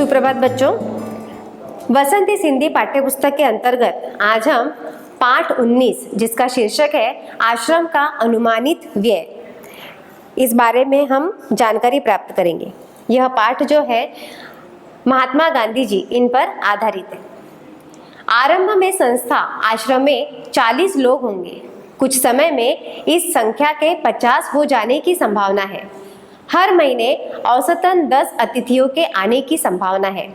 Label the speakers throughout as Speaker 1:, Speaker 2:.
Speaker 1: सुप्रभात बच्चों, वसंती सिंधी पाठ्यपुस्तक के अंतर्गत आज हम पाठ 19 जिसका शीर्षक है आश्रम का अनुमानित व्यय, इस बारे में हम जानकारी प्राप्त करेंगे। यह पाठ जो है महात्मा गांधी जी इन पर आधारित है। आरंभ में संस्था आश्रम में 40 लोग होंगे। कुछ समय में इस संख्या के 50 हो जाने की संभावना है। हर महीने औसतन 10 अतिथियों के आने की संभावना है।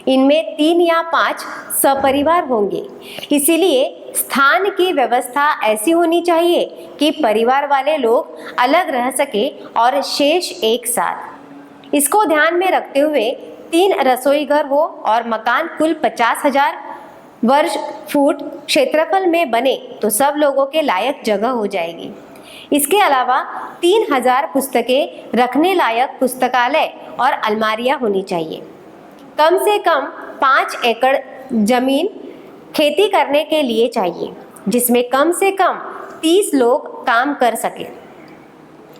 Speaker 1: इनमें 3 या 5 सपरिवार होंगे। इसीलिए स्थान की व्यवस्था ऐसी होनी चाहिए कि परिवार वाले लोग अलग रह सके और शेष एक साथ। इसको ध्यान में रखते हुए 3 रसोई घर हो और मकान कुल 50,000 वर्ग फुट क्षेत्रफल में बने तो सब लोगों के लायक जगह हो जाएगी। इसके अलावा 3,000 पुस्तकें रखने लायक पुस्तकालय और अलमारियां होनी चाहिए। कम से कम 5 एकड़ जमीन खेती करने के लिए चाहिए, जिसमें कम से कम 30 लोग काम कर सके।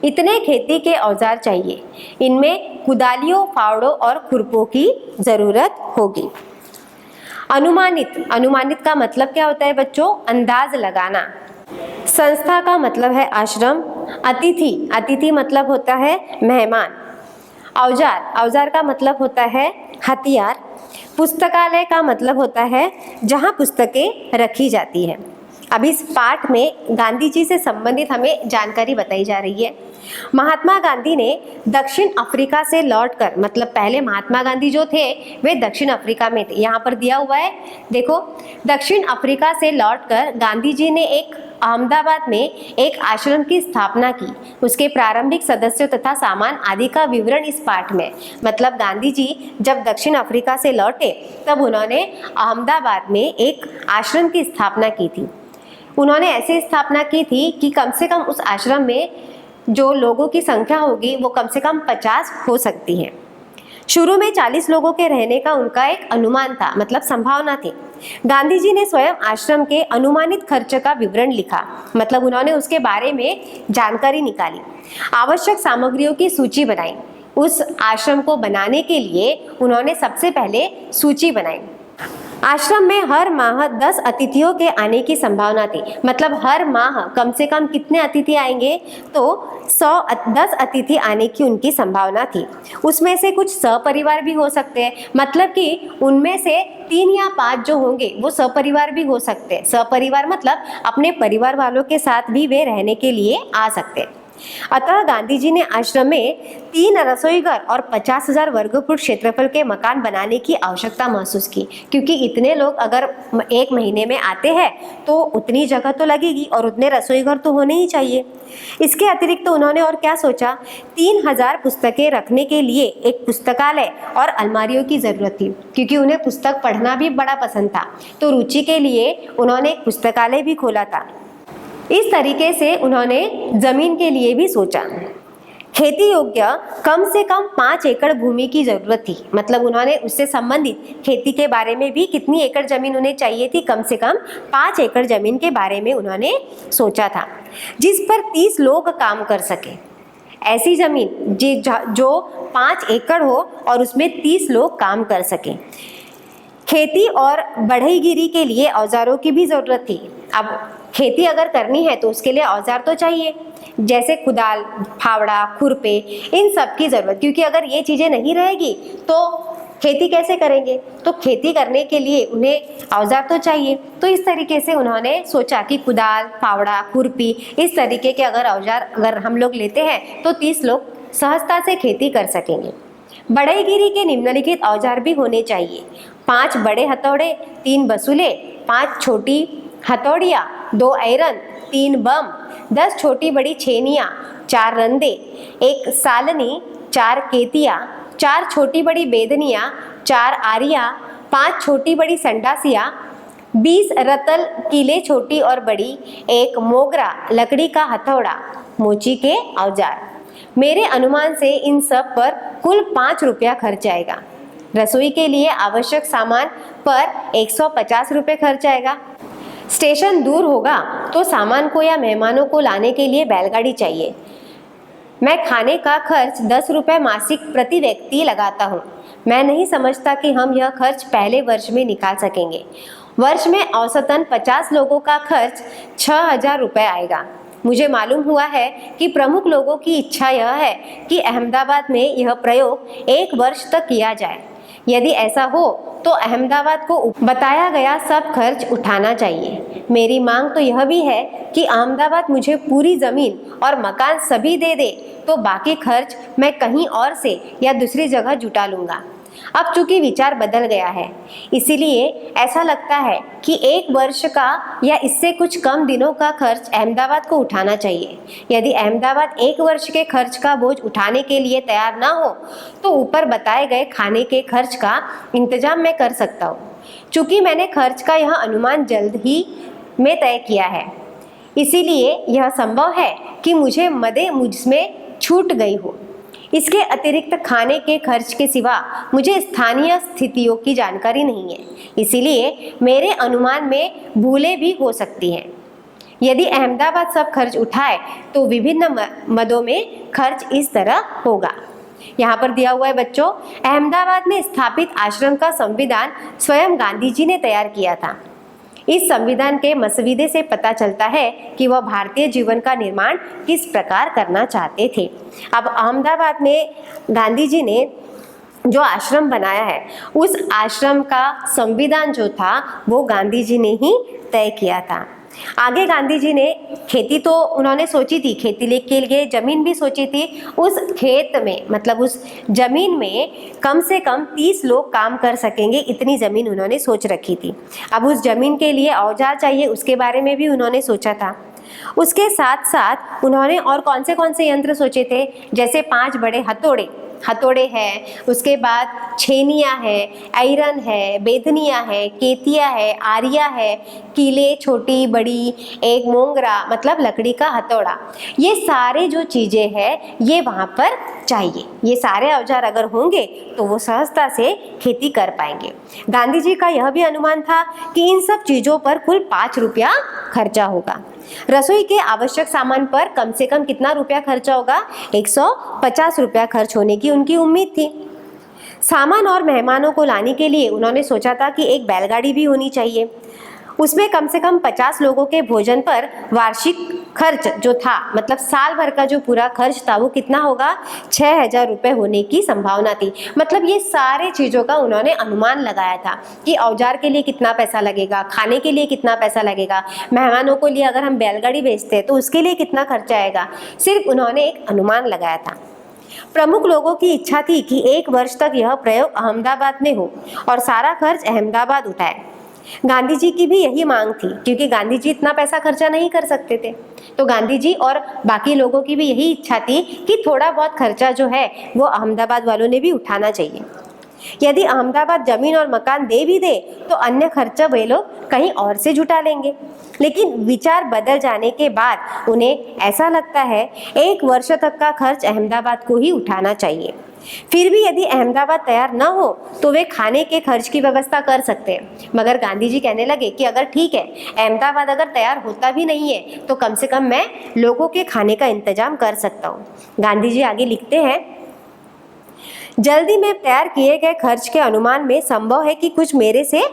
Speaker 1: इतने खेती के औजार चाहिए। इनमें कुदालियों, फावड़ों और खुरपों की जरूरत होगी। अनुमानित का मतलब क्या होता है बच्चों? अंदाज लगाना। संस्था का मतलब है आश्रम। अतिथि मतलब होता है मेहमान। औजार का मतलब होता है हथियार। पुस्तकालय का मतलब होता है जहाँ पुस्तकें रखी जाती है। अब इस पाठ में गांधी जी से संबंधित हमें जानकारी बताई जा रही है। महात्मा गांधी ने दक्षिण अफ्रीका से लौटकर, मतलब पहले महात्मा गांधी जो थे वे दक्षिण अफ्रीका में थे। यहाँ पर दिया हुआ है, देखो, दक्षिण अफ्रीका से लौटकर गांधी जी ने अहमदाबाद में एक आश्रम की स्थापना की। उसके प्रारंभिक सदस्यों तथा सामान आदि का विवरण इस पाठ में। मतलब गांधी जी जब दक्षिण अफ्रीका से लौटे तब उन्होंने अहमदाबाद में एक आश्रम की स्थापना की थी। उन्होंने ऐसे स्थापना की थी कि कम से कम उस आश्रम में जो लोगों की संख्या होगी वो कम से कम 50 हो सकती है। शुरू में 40 लोगों के रहने का उनका एक अनुमान था, मतलब संभावना थी। गांधी जी ने स्वयं आश्रम के अनुमानित खर्च का विवरण लिखा, मतलब उन्होंने उसके बारे में जानकारी निकाली। आवश्यक सामग्रियों की सूची बनाई। उस आश्रम को बनाने के लिए उन्होंने सबसे पहले सूची बनाई। आश्रम में हर माह 10 अतिथियों के आने की संभावना थी। मतलब हर माह कम से कम कितने अतिथि आएंगे? तो 10 अतिथि आने की उनकी संभावना थी। उसमें से कुछ सपरिवार भी हो सकते हैं, मतलब कि उनमें से 3 या 5 जो होंगे वो सपरिवार भी हो सकते हैं। सपरिवार मतलब अपने परिवार वालों के साथ भी वे रहने के लिए आ सकते हैं। अतः गांधी जी ने आश्रम में 3 रसोई घर और 50,000 वर्ग फुट क्षेत्रफल के मकान बनाने की आवश्यकता महसूस की, क्योंकि इतने लोग अगर एक महीने में आते हैं तो उतनी जगह तो लगेगी और उतने रसोई घर तो होने ही चाहिए। इसके अतिरिक्त तो उन्होंने और क्या सोचा? 3,000 पुस्तकें रखने के लिए एक पुस्तकालय और अलमारियों की जरूरत थी, क्योंकि उन्हें पुस्तक पढ़ना भी बड़ा पसंद था। तो रुचि के लिए उन्होंने एक पुस्तकालय भी खोला था। इस तरीके से उन्होंने जमीन के लिए भी सोचा। खेती योग्य कम से कम 5 एकड़ भूमि की जरूरत थी। मतलब उन्होंने उससे संबंधित खेती के बारे में भी कितनी एकड़ जमीन उन्हें चाहिए थी? कम से कम 5 एकड़ जमीन के बारे में उन्होंने सोचा था, जिस पर 30 लोग काम कर सके। ऐसी जमीन जो 5 एकड़ हो और उसमें 30 लोग काम कर सके। खेती और बढ़ईगिरी के लिए औजारों की भी जरूरत थी। अब खेती अगर करनी है तो उसके लिए औजार तो चाहिए, जैसे कुदाल, फावड़ा, खुरपे, इन सब की जरूरत, क्योंकि अगर ये चीजें नहीं रहेगी तो खेती कैसे करेंगे? तो खेती करने के लिए उन्हें औजार तो चाहिए। तो इस तरीके से उन्होंने सोचा कि कुदाल, फावड़ा, खुरपी, इस तरीके के अगर औजार अगर हम लोग लेते हैं तो 30 लोग सहजता से खेती कर सकेंगे। बढ़ईगिरी के निम्नलिखित औजार भी होने चाहिए: 5 बड़े हथौड़े, 3 बसूले, 5 छोटी हथौड़ियाँ, 2 आयरन, 3 बम, 10 छोटी बड़ी छेनियाँ, 4 रंदे, 1 सालनी, 4 केतिया, 4 छोटी बड़ी बेदनियाँ, 4 आरियाँ, 5 छोटी बड़ी संडासियाँ, 20 रतल कीले छोटी और बड़ी, 1 मोगरा लकड़ी का हथौड़ा, मोची के औजार। मेरे अनुमान से इन सब पर कुल 5 रुपया खर्च आएगा। रसोई के लिए आवश्यक सामान पर 150 रुपये खर्च आएगा। स्टेशन दूर होगा तो सामान को या मेहमानों को लाने के लिए बैलगाड़ी चाहिए। मैं खाने का खर्च 10 रुपये मासिक प्रति व्यक्ति लगाता हूँ। मैं नहीं समझता कि हम यह खर्च पहले वर्ष में निकाल सकेंगे। वर्ष में औसतन 50 लोगों का खर्च 6,000 रुपये आएगा। मुझे मालूम हुआ है कि प्रमुख लोगों की इच्छा यह है कि अहमदाबाद में यह प्रयोग 1 वर्ष तक किया जाए। यदि ऐसा हो तो अहमदाबाद को बताया गया सब खर्च उठाना चाहिए। मेरी मांग तो यह भी है कि अहमदाबाद मुझे पूरी ज़मीन और मकान सभी दे दे, तो बाकी खर्च मैं कहीं और से या दूसरी जगह जुटा लूँगा। अब चूंकि विचार बदल गया है, इसीलिए ऐसा लगता है कि 1 वर्ष का या इससे कुछ कम दिनों का खर्च अहमदाबाद को उठाना चाहिए। यदि अहमदाबाद 1 वर्ष के खर्च का बोझ उठाने के लिए तैयार ना हो तो ऊपर बताए गए खाने के खर्च का इंतजाम मैं कर सकता हूँ। चूँकि मैंने खर्च का यह अनुमान जल्द ही में तय किया है, इसीलिए यह संभव है कि मुझमें छूट गई हो। इसके अतिरिक्त खाने के खर्च के सिवा मुझे स्थानीय स्थितियों की जानकारी नहीं है, इसीलिए मेरे अनुमान में भूलें भी हो सकती हैं। यदि अहमदाबाद सब खर्च उठाए तो विभिन्न मदों में खर्च इस तरह होगा। यहाँ पर दिया हुआ है बच्चों, अहमदाबाद में स्थापित आश्रम का संविधान स्वयं गांधी जी ने तैयार किया था। इस संविधान के मसवीदे से पता चलता है कि वह भारतीय जीवन का निर्माण किस प्रकार करना चाहते थे। अब अहमदाबाद में गांधी जी ने जो आश्रम बनाया है, उस आश्रम का संविधान जो था वो गांधी जी ने ही तय किया था। आगे गांधी जी ने खेती तो उन्होंने सोची थी, खेती के लिए जमीन भी सोची थी। उस खेत में मतलब उस जमीन में कम से कम 30 लोग काम कर सकेंगे, इतनी जमीन उन्होंने सोच रखी थी। अब उस जमीन के लिए औजार चाहिए, उसके बारे में भी उन्होंने सोचा था। उसके साथ साथ उन्होंने और कौन से यंत्र सोचे थे, जैसे 5 बड़े हथौड़े हैं, उसके बाद छेनियाँ है, आयरन है, बेदनियाँ है, केतिया है, आरिया है, कीले छोटी बड़ी, एक मोंगरा मतलब लकड़ी का हथौड़ा। ये सारे जो चीज़ें हैं ये वहाँ पर चाहिए। ये सारे औजार अगर होंगे तो वो सहजता से खेती कर पाएंगे। गांधी जी का यह भी अनुमान था कि इन सब चीज़ों पर कुल 5 रुपया खर्चा होगा। रसोई के आवश्यक सामान पर कम से कम कितना रुपया खर्चा होगा? 150 रुपया खर्च होने की उनकी उम्मीद थी। सामान और मेहमानों को लाने के लिए उन्होंने सोचा था कि एक बैलगाड़ी भी होनी चाहिए। उसमें कम से कम 50 लोगों के भोजन पर वार्षिक खर्च जो था, मतलब साल भर का जो पूरा खर्च था वो कितना होगा? 6,000 रुपये होने की संभावना थी। मतलब ये सारे चीज़ों का उन्होंने अनुमान लगाया था कि औजार के लिए कितना पैसा लगेगा, खाने के लिए कितना पैसा लगेगा, मेहमानों को लिए अगर हम बैलगाड़ी भेजते हैं तो उसके लिए कितना खर्चा आएगा। सिर्फ उन्होंने एक अनुमान लगाया था। प्रमुख लोगों की इच्छा थी कि 1 वर्ष तक यह प्रयोग अहमदाबाद में हो और सारा खर्च अहमदाबाद उठाए। गांधी जी की भी यही मांग थी, क्योंकि गांधी जी इतना पैसा खर्चा नहीं कर सकते थे। तो गांधी जी और बाकी लोगों की भी यही इच्छा थी कि थोड़ा बहुत खर्चा जो है वो अहमदाबाद वालों ने भी उठाना चाहिए। यदि अहमदाबाद जमीन और मकान दे भी दे तो अन्य खर्चा वे लोग कहीं और से जुटा लेंगे। लेकिन विचार बदल जाने के बाद उन्हें ऐसा लगता है 1 वर्ष तक का खर्च अहमदाबाद को ही उठाना चाहिए। फिर भी यदि अहमदाबाद तैयार न हो तो वे खाने के खर्च की व्यवस्था कर सकते हैं। मगर गांधी जी कहने लगे कि अगर ठीक है, अहमदाबाद अगर तैयार होता भी नहीं है तो कम से कम मैं लोगों के खाने का इंतजाम कर सकता हूँ। गांधी जी आगे लिखते हैं, जल्दी में तैयार किए गए खर्च के अनुमान में संभव है कि कुछ मेरे से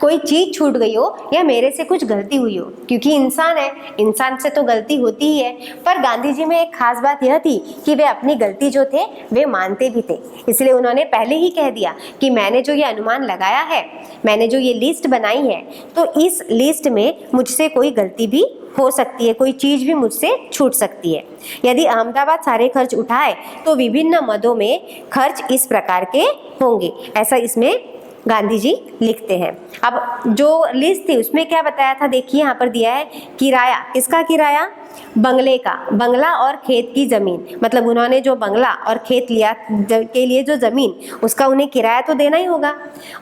Speaker 1: कोई चीज़ छूट गई हो या मेरे से कुछ गलती हुई हो, क्योंकि इंसान है, इंसान से तो गलती होती ही है। पर गांधी जी में एक खास बात यह थी कि वे अपनी गलती जो थे वे मानते भी थे। इसलिए उन्होंने पहले ही कह दिया कि मैंने जो ये अनुमान लगाया है, मैंने जो ये लिस्ट बनाई है, तो इस लिस्ट में मुझसे कोई गलती भी हो सकती है, कोई चीज़ भी मुझसे छूट सकती है। यदि अहमदाबाद सारे खर्च उठाए तो विभिन्न मदों में खर्च इस प्रकार के होंगे, ऐसा इसमें गांधी जी लिखते हैं। अब जो लिस्ट थी उसमें क्या बताया था, देखिए यहाँ पर दिया है किराया। किसका किराया? बंगले का। बंगला और खेत की ज़मीन, मतलब उन्होंने जो बंगला और खेत लिया के लिए जो ज़मीन, उसका उन्हें किराया तो देना ही होगा।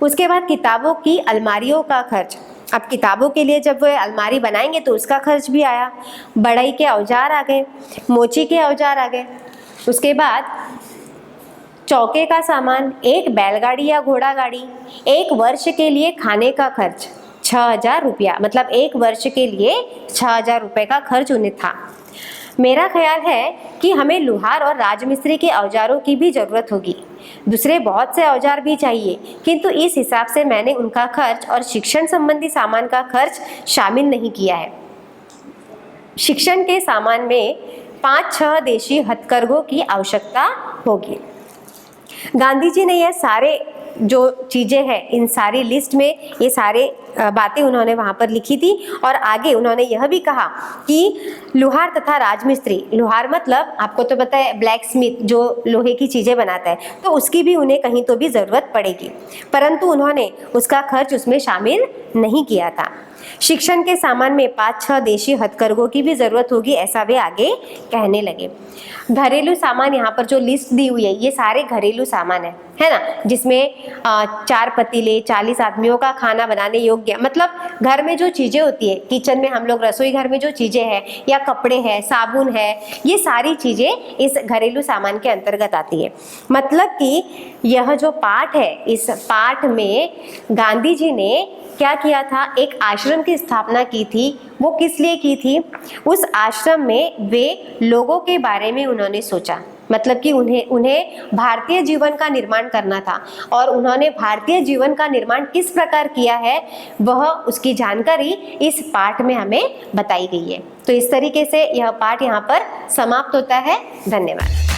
Speaker 1: उसके बाद किताबों की अलमारियों का खर्च। अब किताबों के लिए जब वे अलमारी बनाएंगे तो उसका खर्च भी आया। बढ़ई के औजार आ गए, मोची के औजार आ गए। उसके बाद चौके का सामान, एक बैलगाड़ी या घोड़ा गाड़ी। 1 वर्ष के लिए खाने का खर्च 6,000 रुपया, मतलब 1 वर्ष के लिए 6,000 रुपये का खर्च उन्हें था। मेरा ख्याल है कि हमें लोहार और राजमिस्त्री के औजारों की भी ज़रूरत होगी। दूसरे बहुत से औजार भी चाहिए, किंतु इस हिसाब से मैंने उनका खर्च और शिक्षण संबंधी सामान का खर्च शामिल नहीं किया है। शिक्षण के सामान में 5-6 देशी हथकरघों की आवश्यकता होगी। गांधी जी ने यह सारे जो चीज़ें हैं, इन सारी लिस्ट में ये सारे बातें उन्होंने वहाँ पर लिखी थी। और आगे उन्होंने यह भी कहा कि लोहार तथा राजमिस्त्री, लोहार मतलब आपको तो पता है ब्लैक स्मिथ जो लोहे की चीज़ें बनाता है, तो उसकी भी उन्हें कहीं तो भी ज़रूरत पड़ेगी, परंतु उन्होंने उसका खर्च उसमें शामिल नहीं किया था। शिक्षण के सामान में 5-6 देशी हथकरघों की भी ज़रूरत होगी, ऐसा वे आगे कहने लगे। घरेलू सामान यहाँ पर जो लिस्ट दी हुई है ये सारे घरेलू सामान है ना, जिसमें 4 पतीले, 40 आदमियों का खाना बनाने योग्य, मतलब घर में जो चीज़ें होती है, किचन में हम लोग रसोई घर में जो चीज़ें हैं या कपड़े हैं, साबुन है, ये सारी चीज़ें इस घरेलू सामान के अंतर्गत आती है। मतलब कि यह जो पाठ है, इस पाठ में गांधी जी ने क्या किया था, एक आश्रम की स्थापना की थी। वो किस लिए की थी? उस आश्रम में वे लोगों के बारे में उन्होंने सोचा, मतलब कि उन्हें भारतीय जीवन का निर्माण करना था, और उन्होंने भारतीय जीवन का निर्माण किस प्रकार किया है वह उसकी जानकारी इस पाठ में हमें बताई गई है। तो इस तरीके से यह पाठ यहाँ पर समाप्त होता है। धन्यवाद।